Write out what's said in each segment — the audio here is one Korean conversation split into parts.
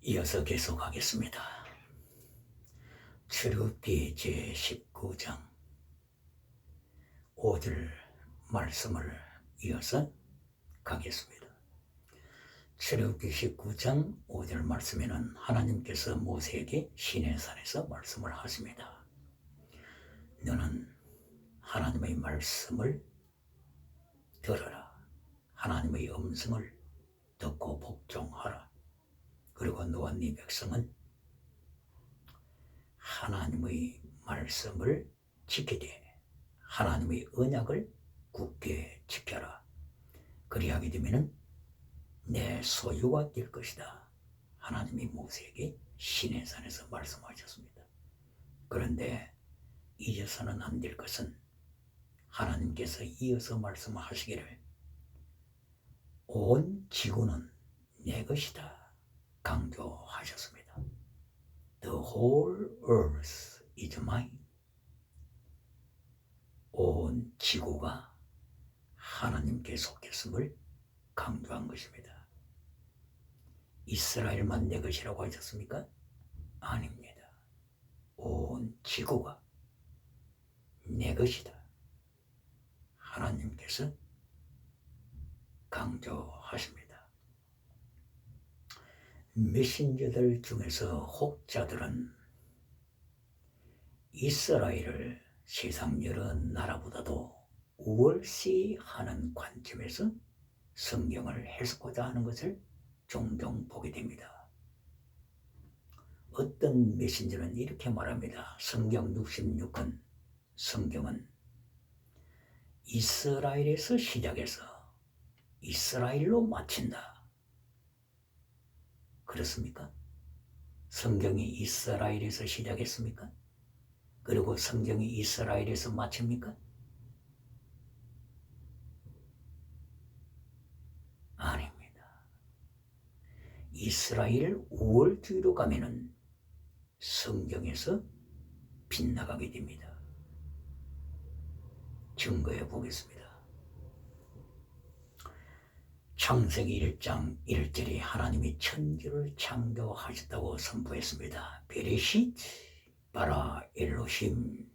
이어서 계속하겠습니다. 출애굽기 제19장 5절 말씀을 이어서 가겠습니다. 출애굽기 19장 5절 말씀에는 하나님께서 모세에게 시내산에서 말씀을 하십니다. 너는 하나님의 말씀을 들어라. 하나님의 음성을 듣고 복종하라. 그리고 너와 네 백성은 하나님의 말씀을 지키되 하나님의 언약을 굳게 지켜라. 그리하게 되면 내 소유가 될 것이다. 하나님이 모세에게 시내산에서 말씀하셨습니다. 그런데 잊어서는 안 될 것은 하나님께서 이어서 말씀하시기를 온 지구는 내 것이다 강조하셨습니다. The whole earth is mine. 온 지구가 하나님께 속했음을 강조한 것입니다. 이스라엘만 내 것이라고 하셨습니까? 아닙니다. 온 지구가 내 것이다. 하나님께서 강조하십니다. 메신저들 중에서 혹자들은 이스라엘을 세상 여러 나라보다도 우월시하는 관점에서 성경을 해석하자 하는 것을 종종 보게 됩니다. 어떤 메신저는 이렇게 말합니다. 성경 66권 성경은 이스라엘에서 시작해서 이스라엘로 마친다. 그렇습니까? 성경이 이스라엘에서 시작했습니까? 그리고 성경이 이스라엘에서 마칩니까? 아닙니다. 이스라엘 우월주의로 가면은 성경에서 빗나가게 됩니다. 증거해 보겠습니다. 창세기 1장 1절에 하나님이 천지를 창조하셨다고 선포했습니다. 베레시트 바라 엘로힘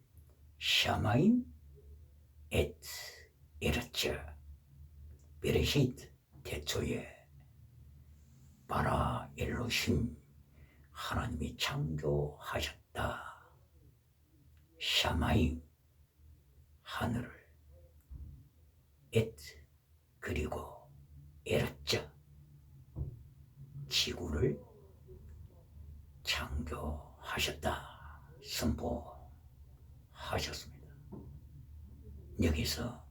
샤마임 엣 에르처. 베레시트 태초에 바라 엘로힘 하나님이 창조하셨다. 샤마임 하늘을 엣 그리고 에르처 지구를 창조하셨다 선포하셨습니다. 여기서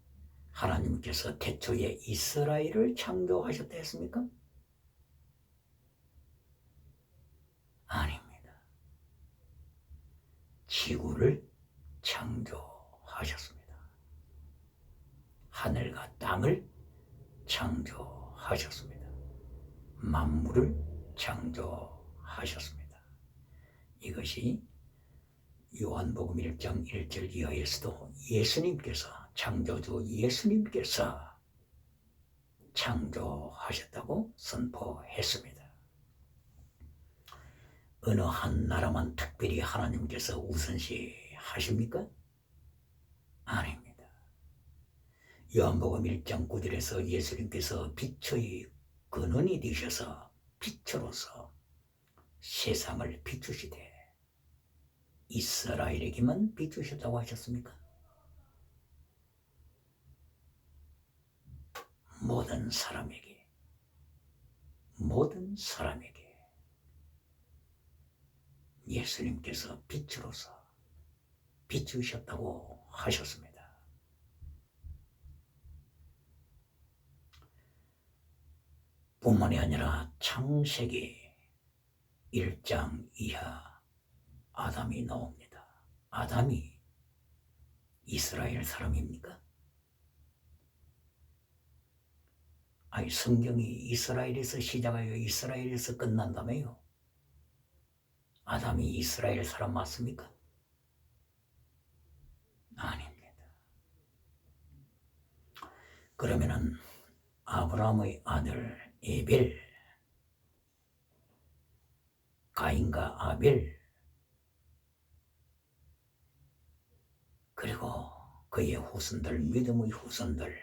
하나님께서 태초에 이스라엘을 창조하셨다 했습니까? 아닙니다. 지구를 창조하셨습니다. 하늘과 땅을 창조하셨습니다. 만물을 창조하셨습니다. 이것이 요한복음 1장 1절 이하에서도 예수님께서 창조주 예수님께서 창조하셨다고 선포했습니다. 어느 한 나라만 특별히 하나님께서 우선시 하십니까? 아닙니다. 요한복음 1장 9절에서 예수님께서 빛의 근원이 되셔서 빛으로서 세상을 비추시되 이스라엘에게만 비추셨다고 하셨습니까? 모든 사람에게 예수님께서 빛으로서 비추셨다고 하셨습니다. 뿐만이 아니라 창세기 1장 이하 아담이 나옵니다. 아담이 이스라엘 사람입니까? 아니 성경이 이스라엘에서 시작하여 이스라엘에서 끝난다며요. 아담이 이스라엘 사람 맞습니까? 아닙니다. 그러면은 아브라함의 아들 에벨 가인과 아벨, 그리고 그의 후손들, 믿음의 후손들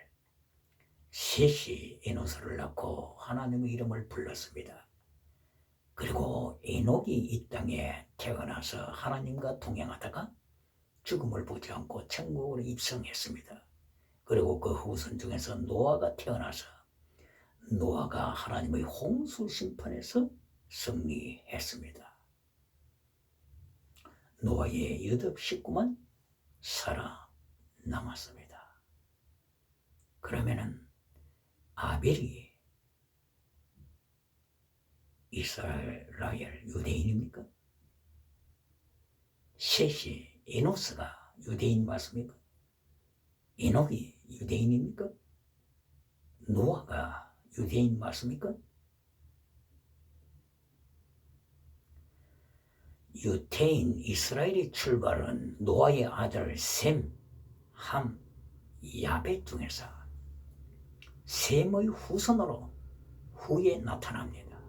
셋이 에노스를 낳고 하나님의 이름을 불렀습니다. 그리고 에녹이 이 땅에 태어나서 하나님과 동행하다가 죽음을 보지 않고 천국으로 입성했습니다. 그리고 그 후손 중에서 노아가 태어나서 노아가 하나님의 홍수 심판에서 승리했습니다. 노아의 8 식구만 살아남았습니다. 그러면은 아벨이 이스라엘 유대인입니까? 셋이 에노스가 유대인 맞습니까? 에녹이 유대인입니까? 노아가 유대인 맞습니까? 유태인 이스라엘의 출발은 노아의 아들 셈, 함, 야벳 중에서 셈의 후손으로 후에 나타납니다.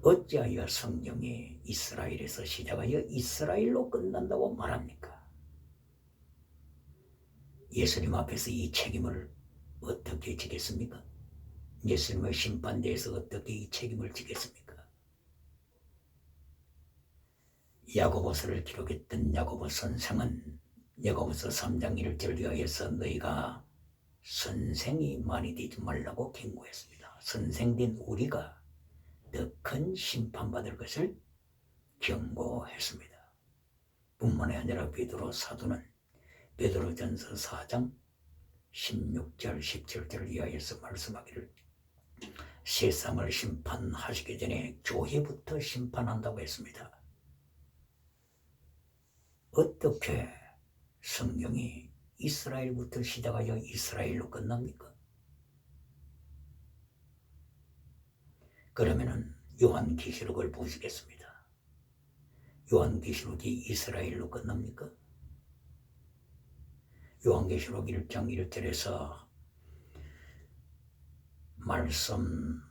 어찌하여 성경이 이스라엘에서 시작하여 이스라엘로 끝난다고 말합니까? 예수님 앞에서 이 책임을 어떻게 지겠습니까? 예수님의 심판대에서 어떻게 이 책임을 지겠습니까? 야고보서를 기록했던 야고보 선생은 야고보서 3장 1절 이하에서 너희가 선생이 많이 되지 말라고 경고했습니다. 선생된 우리가 더 큰 심판받을 것을 경고했습니다. 뿐만이 아니라 베드로 사도는 베드로전서 4장 16절 17절 이하에서 말씀하기를 세상을 심판하시기 전에 교회부터 심판한다고 했습니다. 어떻게 성경이 이스라엘부터 시작하여 이스라엘로 끝납니까? 그러면은 요한계시록을 보시겠습니다. 요한계시록이 이스라엘로 끝납니까? 요한계시록 1장 1절에서 말씀하되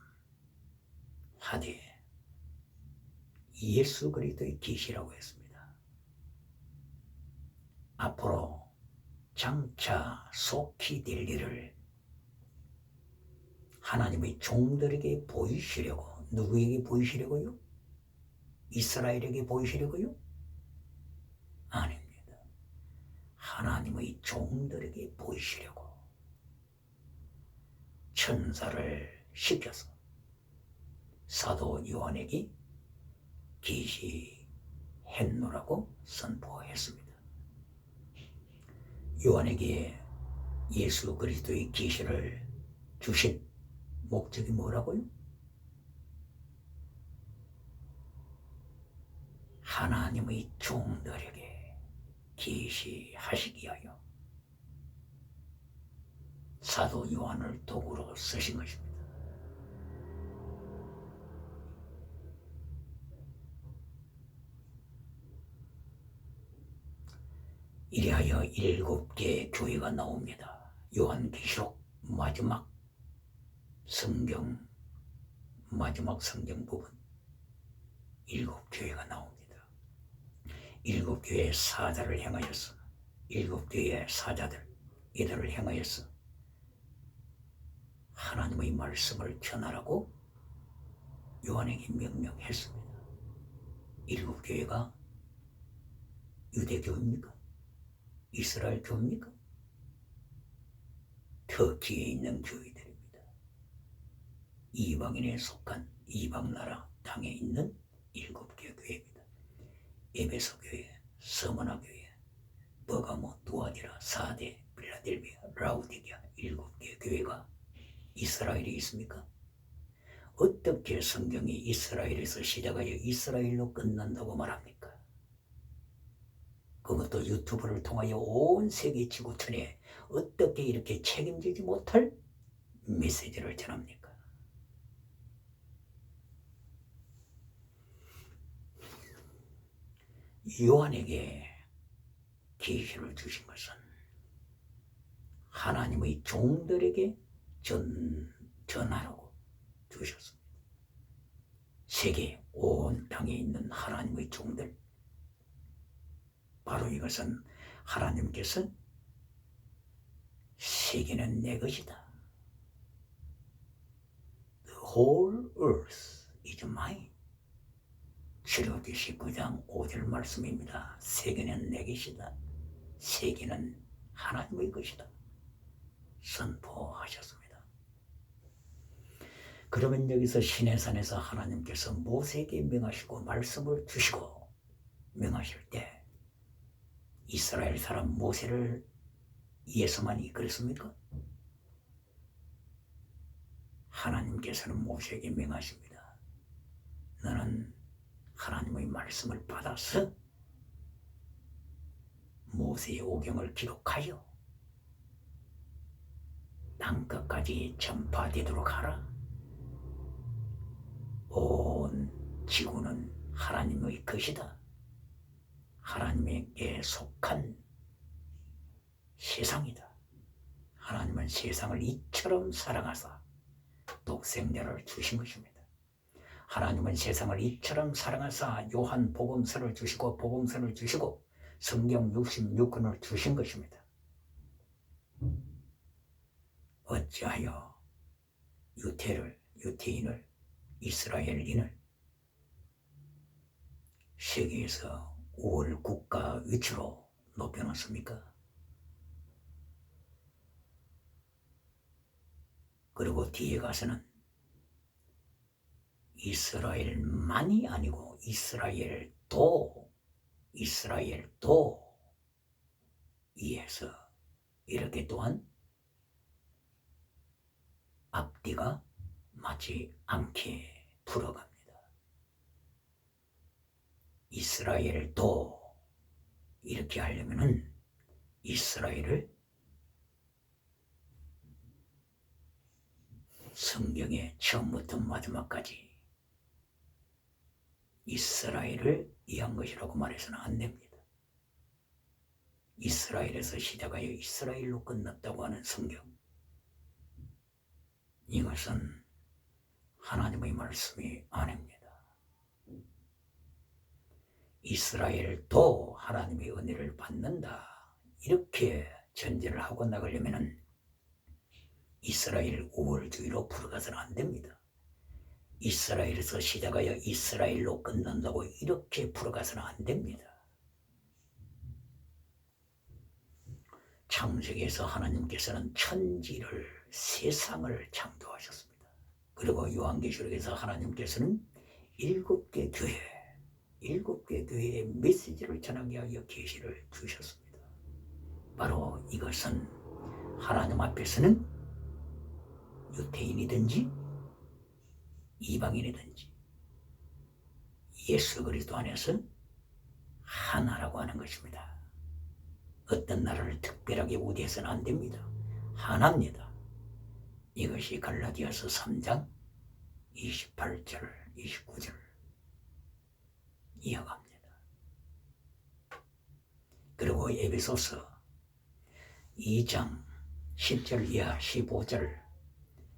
예수 그리스도의 계시라고 했습니다. 앞으로 장차 속히 될 일을 하나님의 종들에게 보이시려고, 누구에게 보이시려고요? 이스라엘에게 보이시려고요? 아닙니다. 하나님의 종들에게 보이시려고 천사를 시켜서 사도 요한에게 계시했노라고 선포했습니다. 요한에게 예수 그리스도의 계시를 주신 목적이 뭐라고요? 하나님의 종들에게 계시하시기 위하여 사도 요한을 도구로 쓰신 것입니다. 이리하여 7개의 교회가 나옵니다. 요한계시록 마지막 성경 부분 7교회가 나옵니다. 7교회의 사자를 향하여서 7교회의 사자들 이들을 향하여서 하나님의 말씀을 전하라고 요한에게 명령했습니다. 7교회가 유대교입니까? 이스라엘 교입니까? 터키에 있는 교회들입니다. 이방인에 속한 이방나라 땅에 있는 7개 교회입니다. 에베소 교회, 서머나 교회, 버가모, 두아디라, 사데, 필라델비아, 라우디게아 7개 교회가 이스라엘에 있습니까? 어떻게 성경이 이스라엘에서 시작하여 이스라엘로 끝난다고 말합니까? 그것도 유튜브를 통하여 온 세계 지구촌에 어떻게 이렇게 책임지지 못할 메시지를 전합니까? 요한에게 계시를 주신 것은 하나님의 종들에게 전하라고 주셨습니다. 세계 온 땅에 있는 하나님의 종들, 바로 이것은 하나님께서 세계는 내 것이다. The whole earth is mine. 출애굽기 19장 5절 말씀입니다. 세계는 내 것이다. 세계는 하나님의 것이다. 선포하셨습니다. 그러면 여기서 시내산에서 하나님께서 모세에게 명하시고 말씀을 주시고 명하실 때 이스라엘 사람 모세를 위해서만이 그랬습니까? 하나님께서는 모세에게 명하십니다. 너는 하나님의 말씀을 받아서 모세의 오경을 기록하여 땅끝까지 전파되도록 하라. 온 지구는 하나님의 것이다. 하나님에게 속한 세상이다. 하나님은 세상을 이처럼 사랑하사 독생자를 주신 것입니다. 하나님은 세상을 이처럼 사랑하사 요한 복음서를 주시고 성경 66권을 주신 것입니다. 어찌하여 유태인을 이스라엘인을 세계에서 우월 국가 위치로 높여놨습니까? 그리고 뒤에 가서는 이스라엘만이 아니고 이스라엘도 위해서 이렇게 또한 앞뒤가 맞지 않게 풀어갑니다. 이스라엘도 이렇게 하려면은 이스라엘을 성경의 처음부터 마지막까지 이스라엘을 위한 것이라고 말해서는 안 됩니다. 이스라엘에서 시작하여 이스라엘로 끝났다고 하는 성경, 이것은 하나님의 말씀이 아닙니다. 이스라엘도 하나님의 은혜를 받는다, 이렇게 전제를 하고 나가려면 이스라엘 우월주의로 풀어가서는 안 됩니다. 이스라엘에서 시작하여 이스라엘로 끝난다고 이렇게 풀어가서는 안 됩니다. 창세기에서 하나님께서는 천지를, 세상을 창조하셨습니다. 그리고 요한계시록에서 하나님께서는 7개 교회의 메시지를 전하게 하여 계시를 주셨습니다. 바로 이것은 하나님 앞에서는 유태인이든지 이방인이든지 예수 그리스도 안에서 하나라고 하는 것입니다. 어떤 나라를 특별하게 우대해서는 안 됩니다. 하나입니다. 이것이 갈라디아서 3장 28절 29절 이어갑니다. 그리고 에베소서 2장 10절 이하 15절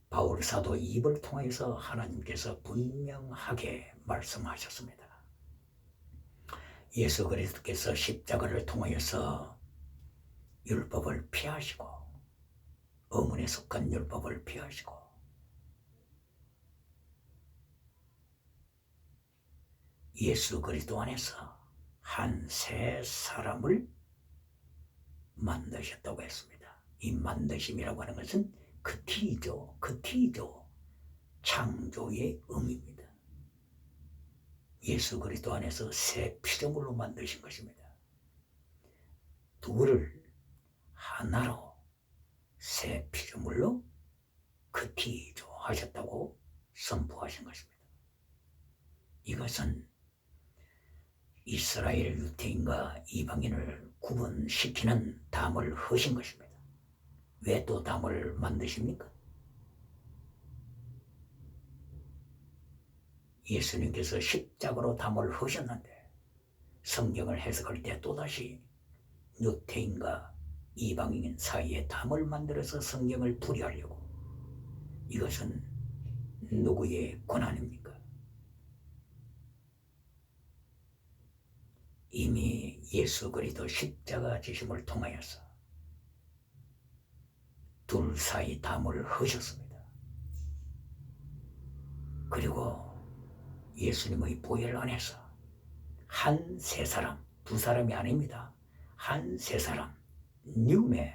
바울 사도 입을 통해서 하나님께서 분명하게 말씀하셨습니다. 예수 그리스도께서 십자가를 통하여서 율법을 폐하시고, 어문에 속한 율법을 폐하시고, 예수 그리스도 안에서 한 새 사람을 만드셨다고 했습니다. 이 만드심이라고 하는 것은 그 티죠. 창조의 의미입니다. 예수 그리스도 안에서 새 피조물로 만드신 것입니다. 둘을 하나로 새 피조물로 그 티죠 하셨다고 선포하신 것입니다. 이것은 이스라엘 유태인과 이방인을 구분시키는 담을 허신 것입니다. 왜 또 담을 만드십니까? 예수님께서 십자가로 담을 허셨는데 성경을 해석할 때 또다시 유태인과 이방인 사이에 담을 만들어서 성경을 풀이하려고, 이것은 누구의 권한입니까? 예수 그리스도 십자가 지심을 통하여서 둘 사이 담을 허셨습니다. 그리고 예수님의 보혈 안에서 한 세 사람, 두 사람이 아닙니다. 한 세 사람, 뉴메,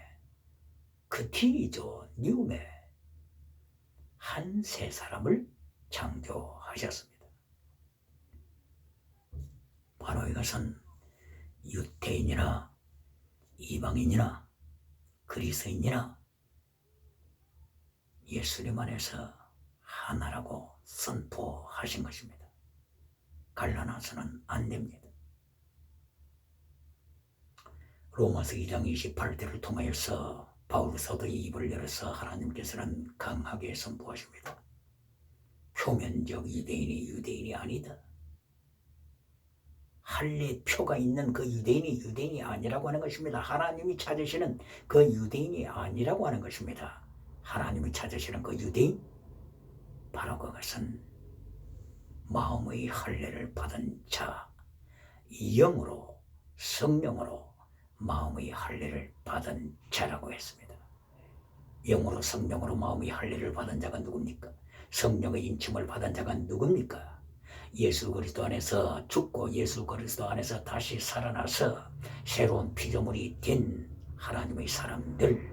그 T이죠. 뉴메, 한 세 사람을 창조하셨습니다. 바로 이것은 유대인이나 이방인이나 그리스인이나 예수님 안에서 하나라고 선포하신 것입니다. 갈라놔서는 안 됩니다. 로마서 2장 28절을 통하여서 바울 사도의 입을 열어서 하나님께서는 강하게 선포하십니다. 표면적 유대인이 유대인이 아니다. 할례 표가 있는 그 유대인이 유대인이 아니라고 하는 것입니다. 하나님이 찾으시는 그 유대인이 아니라고 하는 것입니다. 하나님이 찾으시는 그 유대인, 바로 그것은 마음의 할례를 받은 자, 영으로 성령으로 마음의 할례를 받은 자라고 했습니다. 영으로 성령으로 마음의 할례를 받은 자가 누굽니까? 성령의 인침을 받은 자가 누굽니까? 예수 그리스도 안에서 죽고 예수 그리스도 안에서 다시 살아나서 새로운 피조물이 된 하나님의 사람들,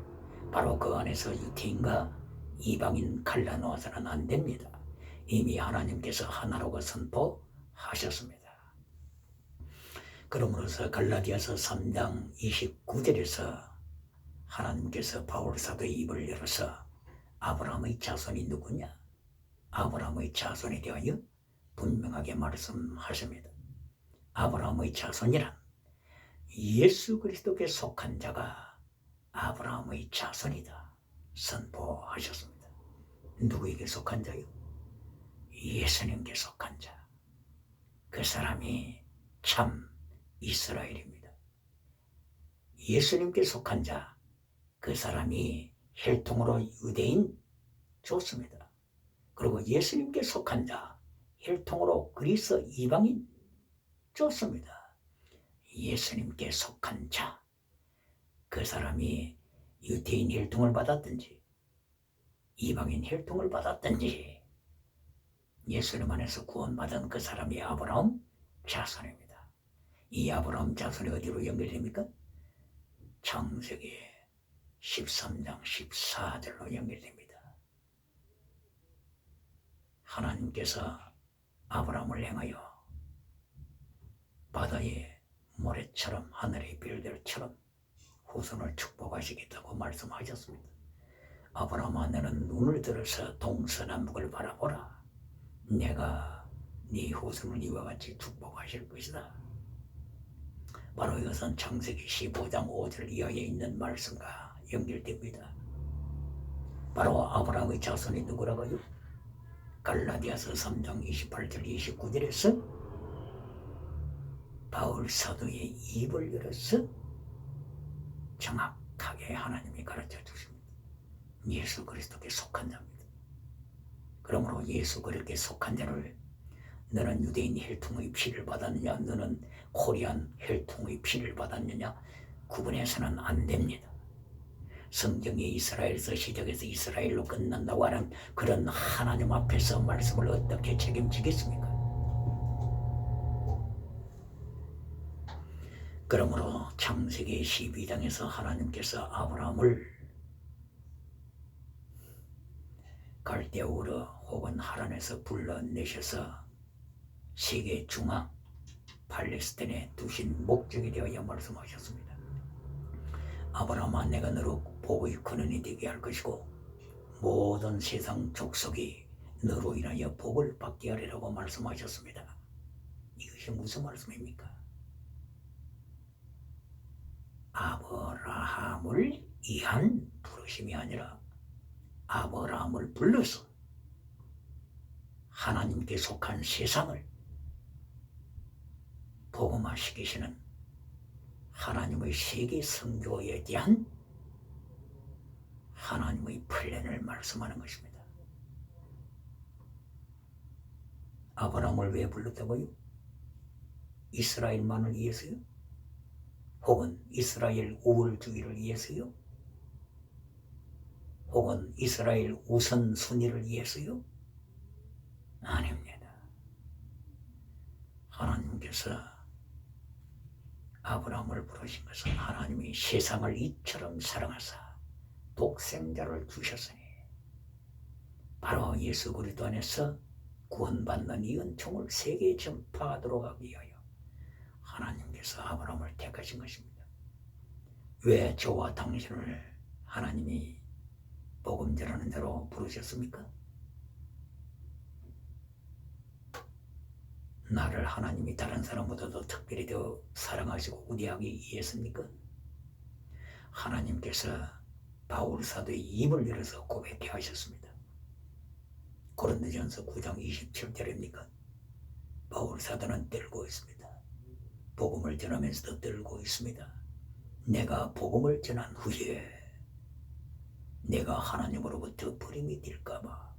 바로 그 안에서 유대인과 이방인 갈라놓아서는 안 됩니다. 이미 하나님께서 하나라고 선포하셨습니다. 그러므로서 갈라디아서 3장 29절에서 하나님께서 바울 사도의 입을 열어서 아브라함의 자손이 누구냐? 아브라함의 자손에 대하여 분명하게 말씀하십니다. 아브라함의 자손이란 예수 그리스도께 속한 자가 아브라함의 자손이다 선포하셨습니다. 누구에게 속한 자요? 예수님께 속한 자. 그 사람이 참 이스라엘입니다. 예수님께 속한 자, 그 사람이 혈통으로 유대인 좋습니다. 그리고 예수님께 속한 자, 혈통으로 그리스 이방인 좋습니다. 예수님께 속한 자, 그 사람이 유대인 혈통을 받았든지 이방인 혈통을 받았든지 예수님 안에서 구원받은 그 사람이 아브라함 자손입니다. 이 아브라함 자손이 어디로 연결됩니까? 창세기 13장 14절로 연결됩니다. 하나님께서 아브라함을 향하여 바다의 모래처럼 하늘의 별들처럼 후손을 축복하시겠다고 말씀하셨습니다. 아브라함아, 너는 눈을 들어서 동서남북을 바라보라. 내가 네 후손을 이와 같이 축복하실 것이다. 바로 이것은 창세기 15장 5절 이하에 있는 말씀과 연결됩니다. 바로 아브라함의 자손이 누구라고요? 갈라디아서 3장 28절 29절에서 바울 사도의 입을 열어서 정확하게 하나님이 가르쳐 주십니다. 예수 그리스도께 속한 자입니다. 그러므로 예수 그리스도께 속한 자를 너는 유대인 혈통의 피를 받았느냐, 너는 코리안 혈통의 피를 받았느냐 구분해서는 안 됩니다. 성경이 이스라엘에서 시작해서 이스라엘로 끝난다고 하는 그런 하나님 앞에서 말씀을 어떻게 책임지겠습니까? 그러므로 창세기 12장에서 하나님께서 아브라함을 갈대우르 혹은 하란에서 불러내셔서 세계 중앙 팔레스타인에 두신 목적에 대하여 말씀하셨습니다. 아브라함아, 내가 너로 복의 근원이 되게 할 것이고 모든 세상 족속이 너로 인하여 복을 받게 하리라고 말씀하셨습니다. 이것이 무슨 말씀입니까? 아브라함을 위한 부르심이 아니라 아브라함을 불러서 하나님께 속한 세상을 복음화시키시는 하나님의 세계 선교에 대한 하나님의 플랜을 말씀하는 것입니다. 아브라함을 왜 불렀다고요? 이스라엘만을 위해서요? 혹은 이스라엘 우월주의를 위해서요? 혹은 이스라엘 우선순위를 위해서요? 아닙니다. 하나님께서 아브라함을 부르신 것은 하나님이 세상을 이처럼 사랑하사 독생자를 주셨으니 바로 예수 그리스도 안에서 구원받는 이 은총을 세계에 전파하도록 하기 위하여 하나님께서 아브라함을 택하신 것입니다. 왜 저와 당신을 하나님이 복음 전하는 자로 부르셨습니까? 나를 하나님이 다른 사람보다도 특별히 더 사랑하시고 우대하기 위해서입니까? 하나님께서 바울 사도의 입을 열어서 고백해 하셨습니다. 고린도전서 9장 27절입니까? 바울 사도는 떨고 있습니다. 복음을 전하면서도 떨고 있습니다. 내가 복음을 전한 후에 내가 하나님으로부터 버림이 될까봐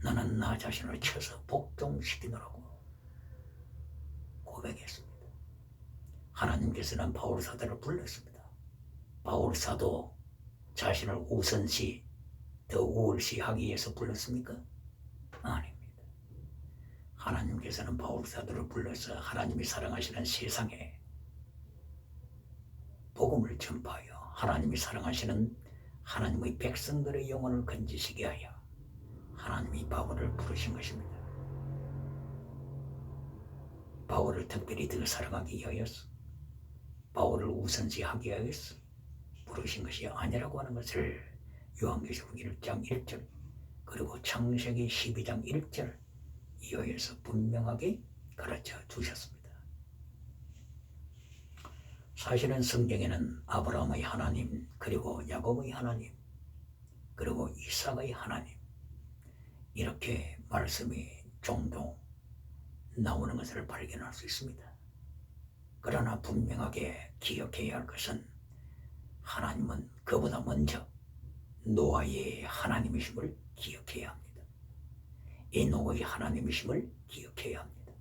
나는 나 자신을 쳐서 복종시키느라고 고백했습니다. 하나님께서는 바울 사도를 불렀습니다. 바울 사도 자신을 우선시 더 우월시하기 위해서 불렀습니까? 아닙니다. 하나님께서는 바울 사도를 불러서 하나님이 사랑하시는 세상에 복음을 전파하여 하나님이 사랑하시는 하나님의 백성들의 영혼을 건지시게 하여 하나님이 바울을 부르신 것입니다. 바울을 특별히 더 사랑하기 위하여서 바울을 우선시하기 위하여서 부르신 것이 아니라고 하는 것을 요한계시록 1장 1절 그리고 창세기 12장 1절 이하에서 분명하게 가르쳐 주셨습니다. 사실은 성경에는 아브라함의 하나님 그리고 야곱의 하나님 그리고 이삭의 하나님 이렇게 말씀이 종종 나오는 것을 발견할 수 있습니다. 그러나 분명하게 기억해야 할 것은 하나님은 그보다 먼저 노아의 하나님이심을 기억해야 합니다. 에녹의 하나님이심을 기억해야 합니다.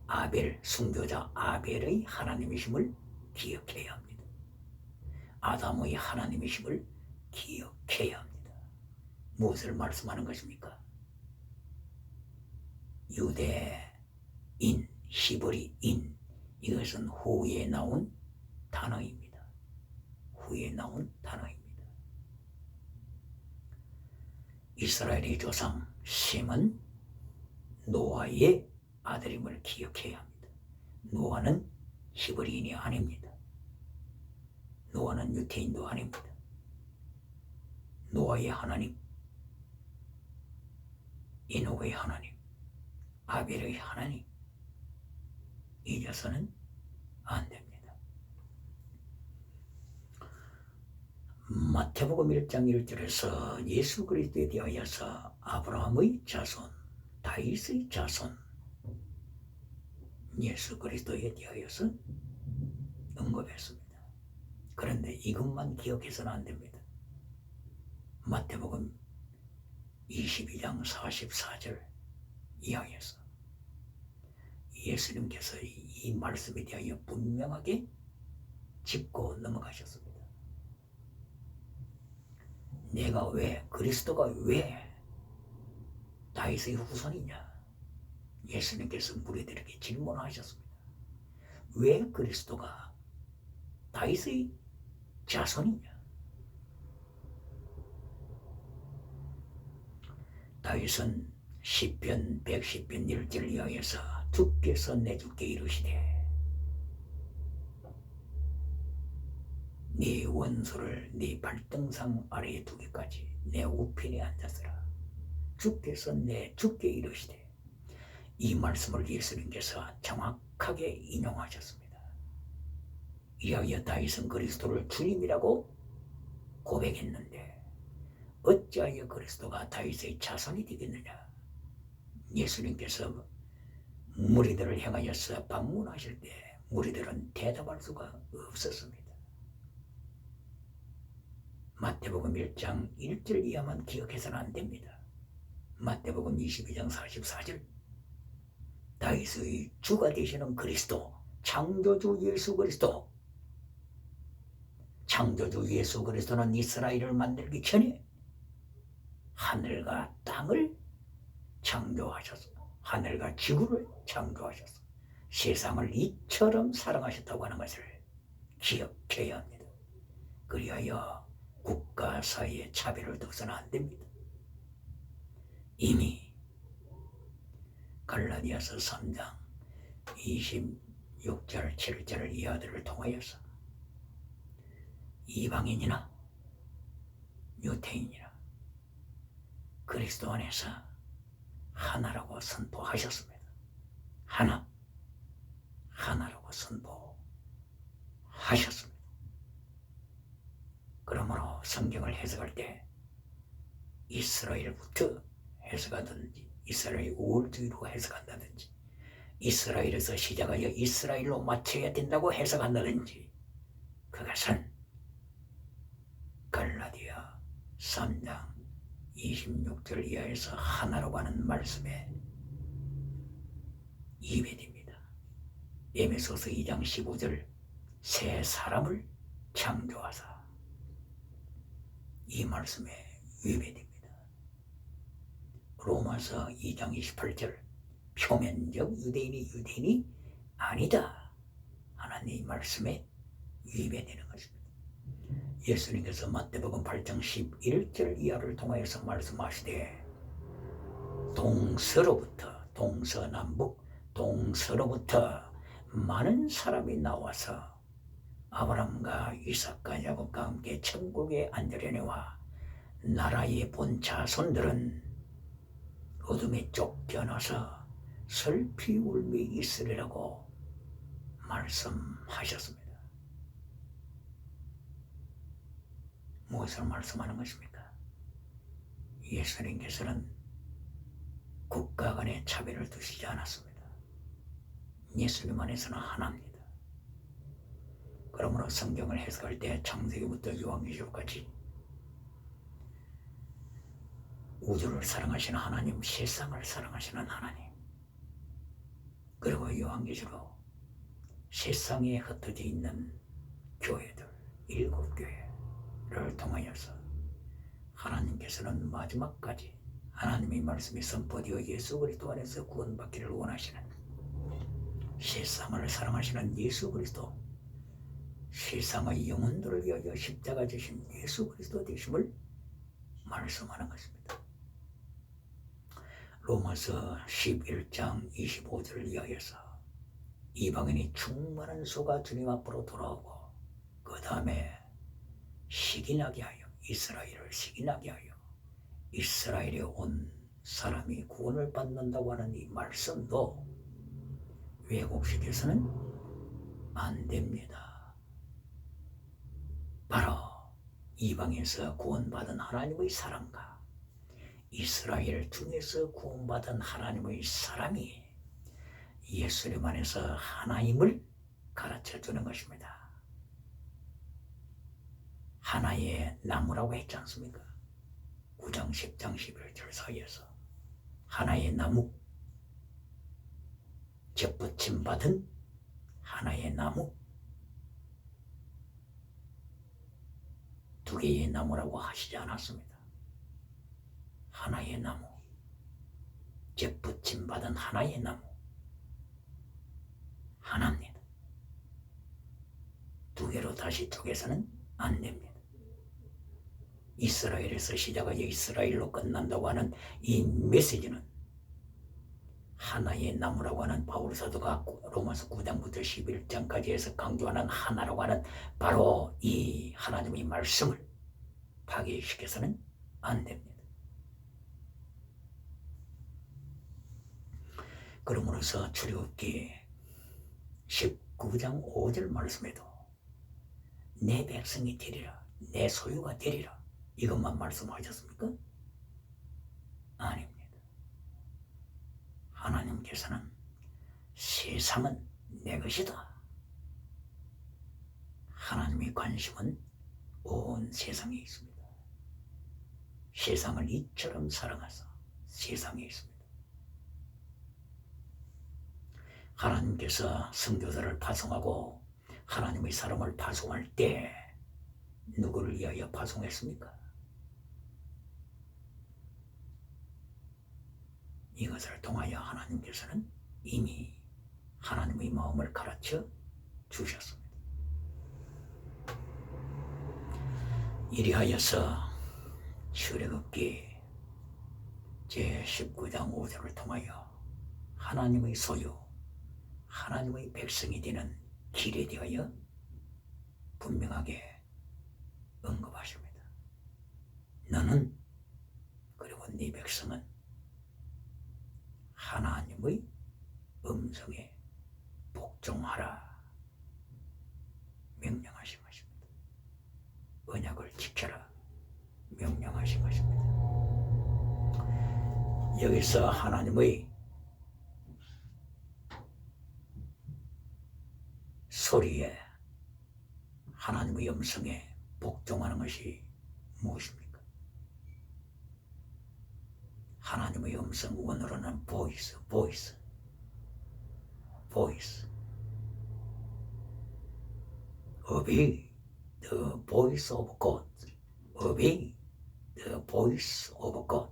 아벨, 순교자 아벨의 하나님이심을 기억해야 합니다. 아담의 하나님이심을 기억해야 합니다. 무엇을 말씀하는 것입니까? 유대인, 히브리인 이것은 후에 나온 단어입니다. 후에 나온 단어입니다. 이스라엘의 조상 셈은 노아의 아들임을 기억해야 합니다. 노아는 히브리인이 아닙니다. 노아는 유태인도 아닙니다. 노아의 하나님, 에녹의 하나님, 아벨의 하나님 잊어서는 안 됩니다. 마태복음 1장 1절에서 예수 그리스도에 대하여서 아브라함의 자손, 다윗의 자손, 예수 그리스도에 대하여서 언급했습니다. 그런데 이것만 기억해서는 안 됩니다. 마태복음 22장 44절 이하에서 예수님께서 이 말씀에 대하여 분명하게 짚고 넘어가셨습니다. 내가 왜, 그리스도가 왜 다윗의 후손이냐? 예수님께서 무리들에게 질문하셨습니다. 왜 그리스도가 다윗의 자손이냐? 다윗은 시편 110편 1절 이하에서 주께서 내 주께 이르시되 네 원수를 네 발등상 아래에 두기까지 내 우편에 앉았으라. 주께서 내 주께 이르시되 이 말씀을 예수님께서 정확하게 인용하셨습니다. 이하여 다윗은 그리스도를 주님이라고 고백했는데 어찌하여 그리스도가 다윗의 자손이 되겠느냐? 예수님께서 무리들을 향하여서 방문하실 때 무리들은 대답할 수가 없었습니다. 마태복음 1장 1절 이하만 기억해서는 안 됩니다. 마태복음 22장 44절 다윗의 주가 되시는 그리스도 창조주 예수 그리스도, 창조주 예수 그리스도는 이스라엘을 만들기 전에 하늘과 땅을 창조하셔서 하늘과 지구를 창조하셔서 세상을 이처럼 사랑하셨다고 하는 것을 기억해야 합니다. 그리하여 국가 사이에 차별을 둬서는 안 됩니다. 이미 갈라디아서 3장 26절 7절 이하들을 통하여서 이방인이나 유태인이나 그리스도 안에서 하나라고 선포하셨습니다. 하나라고 선포하셨습니다. 그러므로 성경을 해석할 때 이스라엘부터 해석하든지 이스라엘 우월주의로 해석한다든지 이스라엘에서 시작하여 이스라엘로 맞춰야 된다고 해석한다든지 그것은 갈라디아 3장 26절 이하에서 하나라고 하는 말씀에 이변입니다. 에베소서 2장 15절 새 사람을 창조하사 이 말씀에 위배됩니다. 로마서 2장 28절 표면적 유대인이 아니다 하나님 말씀에 위배되는 것입니다. 예수님께서 마태복음 8장 11절 이하를 통하여서 말씀하시되 동서남북 동서로부터 많은 사람이 나와서 아브라함과 이삭과 야곱과 함께 천국에 앉으려니와 나라의 본 자손들은 어둠에 쫓겨나서 슬피 울미 있으리라고 말씀하셨습니다. 무엇을 말씀하는 것입니까? 예수님께서는 국가 간의 차별을 두시지 않았습니다. 예수님 안에서는 하나입니다. 그러므로 성경을 해석할 때 창세기부터 요한계시록까지 우주를 사랑하시는 하나님, 세상을 사랑하시는 하나님, 그리고 요한계시록 세상에 흩어져 있는 교회들 7교회를 통하여서 하나님께서는 마지막까지 하나님의 말씀이 선포되어 예수 그리스도 안에서 구원받기를 원하시는 세상을 사랑하시는 예수 그리스도, 세상의 영혼들을 위하여 십자가 지신 예수 그리스도 되심을 말씀하는 것입니다. 로마서 11장 25절을 이하여서 이방인이 충만한 수가 주님 앞으로 돌아오고 그 다음에 시기나게 하여 이스라엘을 시기나게 하여 이스라엘에 온 사람이 구원을 받는다고 하는 이 말씀도 왜곡시켜서는 안 됩니다. 바로 이방에서 구원받은 하나님의 사람과 이스라엘 중에서 구원받은 하나님의 사람이 예수님 안에서 하나임을 가르쳐주는 것입니다. 하나의 나무라고 했지 않습니까? 9장 10장 11절 사이에서 하나의 나무, 접붙임 받은 하나의 나무, 두 개의 나무라고 하시지 않았습니다. 하나의 나무, 접붙임 받은 하나의 나무, 하나입니다. 두 개로 다시 쪼개서는 안 됩니다. 이스라엘에서 시작하여 이스라엘로 끝난다고 하는 이 메시지는 하나의 나무라고 하는 바울 사도가 로마서 9장부터 11장까지 해서 강조하는 하나라고 하는 바로 이 하나님의 말씀을 파괴시켜서는 안 됩니다. 그러므로서 출애굽기 19장 5절 말씀에도 내 백성이 되리라, 내 소유가 되리라 이것만 말씀하셨습니까? 아닙니다. 하나님께서는 세상은 내 것이다. 하나님의 관심은 온 세상에 있습니다. 세상을 이처럼 사랑하사 세상에 있습니다. 하나님께서 성도들을 파송하고 하나님의 사람을 파송할 때 누구를 위하여 파송했습니까? 이것을 통하여 하나님께서는 이미 하나님의 마음을 가르쳐 주셨습니다. 이리하여서 출애굽기 제19장 5절을 통하여 하나님의 소유, 하나님의 백성이 되는 길에 대하여 분명하게 언급하십니다. 너는 그리고 네 백성은 하나님의 음성에 복종하라 명령하신 것입니다. 언약을 지켜라 명령하신 것입니다. 여기서 하나님의 소리에, 하나님의 음성에 복종하는 것이 무엇입니까? 하나님의 음성, 원어로는 voice. Obey the voice of God. Obey the voice of God.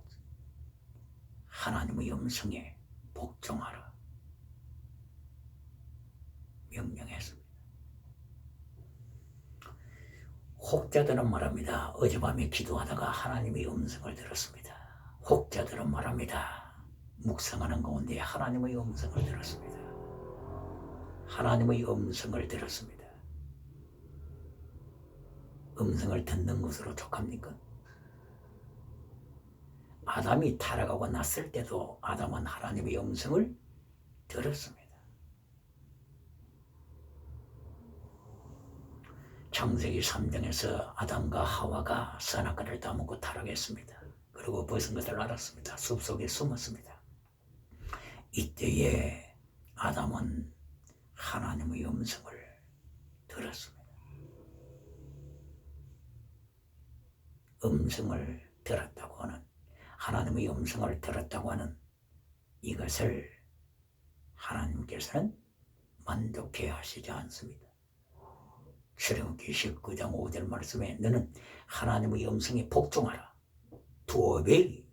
하나님의 음성에 복종하라 명령했습니다. 혹자들은 말합니다. 어젯밤에 기도하다가 하나님의 음성을 들었습니다. 혹자들은 말합니다. 묵상하는 가운데 하나님의 음성을 들었습니다. 하나님의 음성을 들었습니다. 음성을 듣는 것으로 족합니까? 아담이 타락하고 났을 때도 아담은 하나님의 음성을 들었습니다. 창세기 3장에서 아담과 하와가 선악과를 따먹고 타락했습니다. 그리고 벗은 것을 알았습니다. 숲속에 숨었습니다. 이때에 아담은 하나님의 음성을 들었습니다. 음성을 들었다고 하는, 하나님의 음성을 들었다고 하는 이것을 하나님께서는 만족해 하시지 않습니다. 출애굽기 19장 5절 말씀에 너는 하나님의 음성에 복종하라. To obey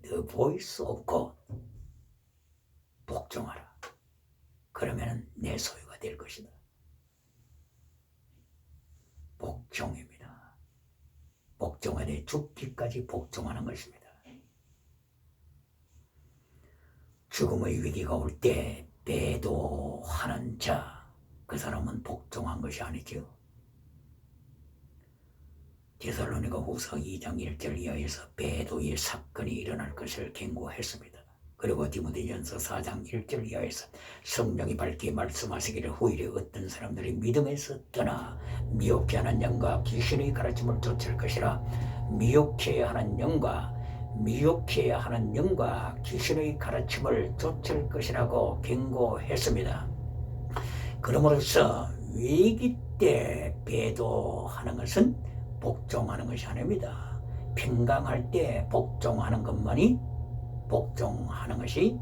the voice of God. 복종하라. 그러면 내 소유가 될 것이다. 복종입니다. 복종하되 죽기까지 복종하는 것입니다. 죽음의 위기가 올 때 배도하는 자, 그 사람은 복종한 것이 아니죠. 데살로니가 후서 2장 1절 이하에서 배도의 사건이 일어날 것을 경고했습니다. 그리고 디모데전서 4장 1절 이하에서 성령이 밝게 말씀하시기를 후일에 어떤 사람들이 믿음에서 떠나 미혹해 하는 영과 귀신의 가르침을 쫓을 것이라. 미혹해야 하는 영과 귀신의 가르침을 쫓을 것이라고 경고했습니다. 그러므로서 위기 때 배도하는 것은 복종하는 것이 아닙니다. 평강할 때 복종하는 것만이 복종하는 것이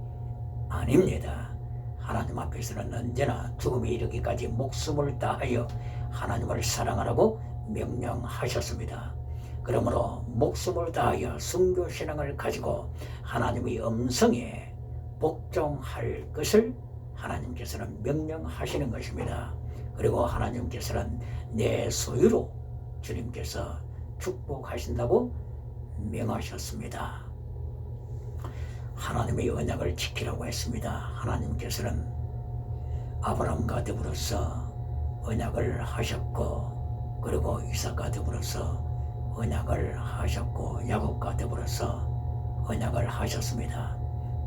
아닙니다. 하나님 앞에서는 언제나 죽음에 이르기까지 목숨을 다하여 하나님을 사랑하라고 명령하셨습니다. 그러므로 목숨을 다하여 순교신앙을 가지고 하나님의 음성에 복종할 것을 하나님께서는 명령하시는 것입니다. 그리고 하나님께서는 내 소유로 주님께서 축복하신다고 명하셨습니다. 하나님의 언약을 지키라고 했습니다. 하나님께서는 아브라함과 더불어서 언약을 하셨고, 그리고 이삭과 더불어서 언약을 하셨고, 야곱과 더불어서 언약을 하셨습니다.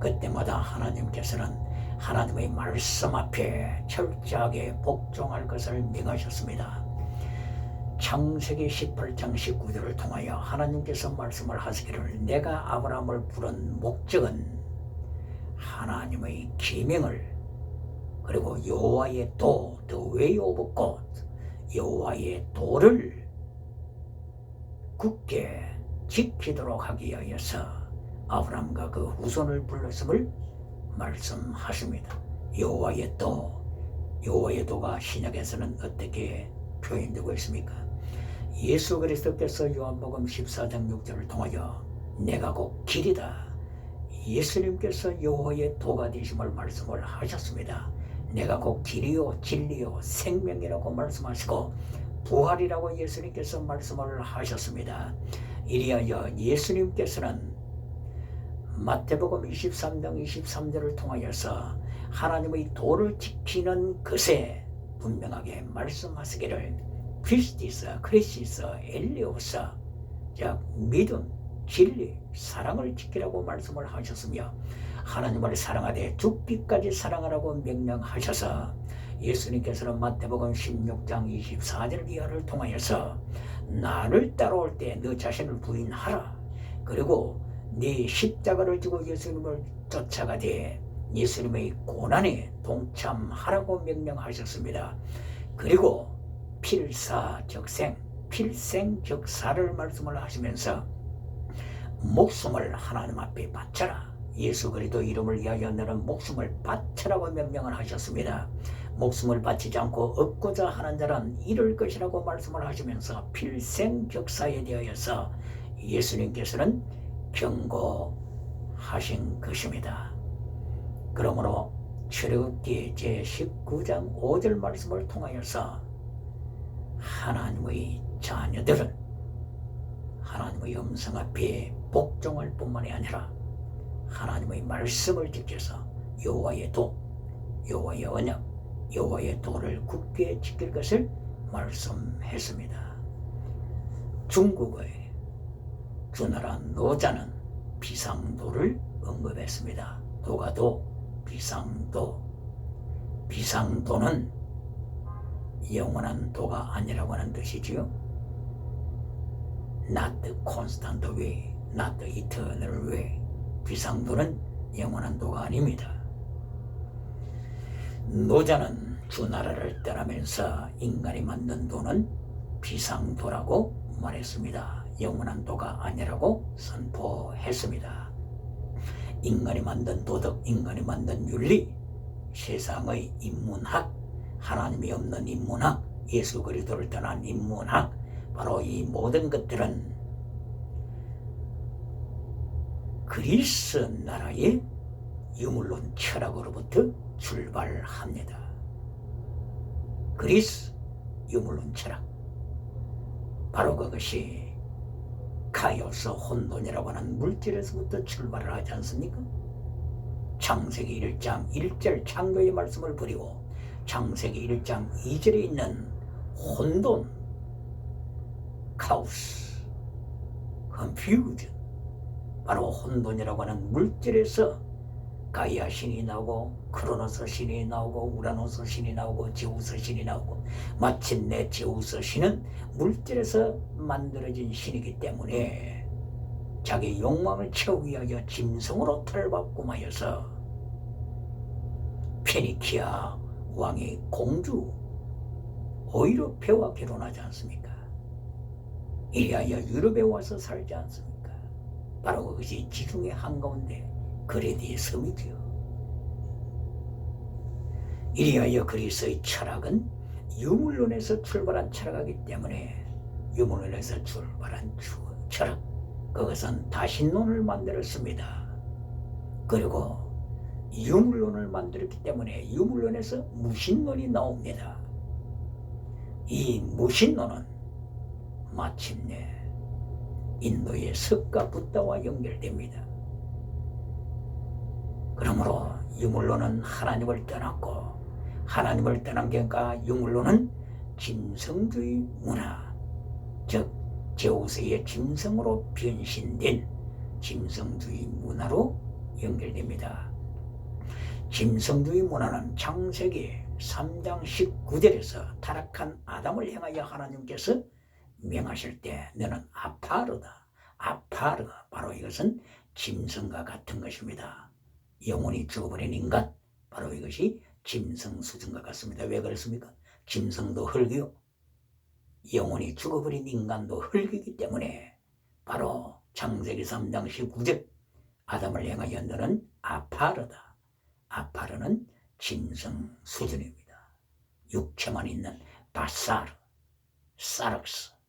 그때마다 하나님께서는 하나님의 말씀 앞에 철저하게 복종할 것을 명하셨습니다. 창세기 18장 19절을 통하여 하나님께서 말씀을 하시기를 내가 아브라함을 부른 목적은 하나님의 계명을, 그리고 여호와의 도, the way of God, 여호와의 도를 굳게 지키도록 하기 위하여서 아브라함과 그 후손을 불렀음을 말씀하십니다. 여호와의 도, 여호와의 도가 신약에서는 어떻게 표현되고 있습니까? 예수 그리스도께서 요한복음 14장 6절을 통하여 내가 곧 길이다. 예수님께서 여호와의 도가 되심을 말씀을 하셨습니다. 내가 곧 길이요 진리요 생명이라고 말씀하시고 부활이라고 예수님께서 말씀을 하셨습니다. 이리하여 예수님께서는 마태복음 23장 23절을 통하여서 하나님의 도를 지키는 것에 분명하게 말씀하시기를 크리스티스, 크리시스, 엘리오스, 즉 믿음, 진리, 사랑을 지키라고 말씀을 하셨으며 하나님을 사랑하되 죽기까지 사랑하라고 명령하셔서 예수님께서는 마태복음 16장 24절 이하를 통하여서 나를 따라올 때 너 자신을 부인하라. 그리고 네 십자가를 지고 예수님을 쫓아가되 예수님의 고난에 동참하라고 명령하셨습니다. 그리고 필사적생, 필생적사를 말씀을 하시면서 목숨을 하나님 앞에 바쳐라. 예수 그리스도 이름을 위하여 너는 목숨을 바쳐라고 명령을 하셨습니다. 목숨을 바치지 않고 얻고자 하는 자는 잃을 것이라고 말씀을 하시면서 필생적사에 대하여서 예수님께서는 경고하신 것입니다. 그러므로 출애굽기 제19장 5절 말씀을 통하여서 하나님의 자녀들은 하나님의 음성 앞에 복종할 뿐만이 아니라 하나님의 말씀을 지켜서 여호와의 도, 여호와의 언약, 여호와의 도를 굳게 지킬 것을 말씀했습니다. 중국의 주나라 노자는 비상도를 언급했습니다. 도가도, 비상도. 비상도는 영원한 도가 아니라고 하는 뜻이지요. Not the constant way, not the eternal way. 비상도는 영원한 도가 아닙니다. 노자는 주나라를 떠나면서 인간이 만든 도는 비상도라고 말했습니다. 영원한 도가 아니라고 선포했습니다. 인간이 만든 도덕, 인간이 만든 윤리, 세상의 인문학, 하나님이 없는 인문학, 예수 그리스도를 떠난 인문학, 바로 이 모든 것들은 그리스 나라의 유물론 철학으로부터 출발합니다. 그리스 유물론 철학, 바로 그것이 카이오스 혼돈이라고 하는 물질에서부터 출발을 하지 않습니까? 창세기 1장 1절 창조의 말씀을 버리고 창세기 1장 2절에 있는 혼돈, 카오스, 컨퓨전, 바로 혼돈이라고 하는 물질에서 가이아 신이 나오고 크로노스 신이 나오고 우라노스 신이 나오고 제우스 신이 나오고 마침내 제우스 신은 물질에서 만들어진 신이기 때문에 자기 욕망을 채우기 위하여 짐승으로 탈바꿈하여서 페니키아 왕의 공주 오이로페와 결혼하지 않습니까? 이리하여 유럽에 와서 살지 않습니까? 바로 그것이 지중해 한가운데 그레디의 섬이지요. 이리하여 그리스의 철학은 유물론에서 출발한 철학이기 때문에 유물론에서 출발한 철학, 그것은 다신론을 만들었습니다. 그리고 유물론을 만들었기 때문에 유물론에서 무신론이 나옵니다. 이 무신론은 마침내 인도의 석가 붓다와 연결됩니다. 그러므로 유물론은 하나님을 떠났고 하나님을 떠난 결과 유물론은 짐승주의 문화, 즉 제우스의 짐승으로 변신된 짐승주의 문화로 연결됩니다. 짐승주의 문화는 창세기 3장 19절에서 타락한 아담을 향하여 하나님께서 명하실 때 너는 아파르다. 아파르, 바로 이것은 짐승과 같은 것입니다. 영혼이 죽어버린 인간, 바로 이것이 짐승 수준과 같습니다. 왜 그렇습니까? 짐승도 흙이요, 영혼이 죽어버린 인간도 흙이기 때문에 바로 창세기 3장 19절 아담을 향하여 너는 아파르다. 아파르는 짐승 수준입니다. 육체만 있는 바사르, 사륵스,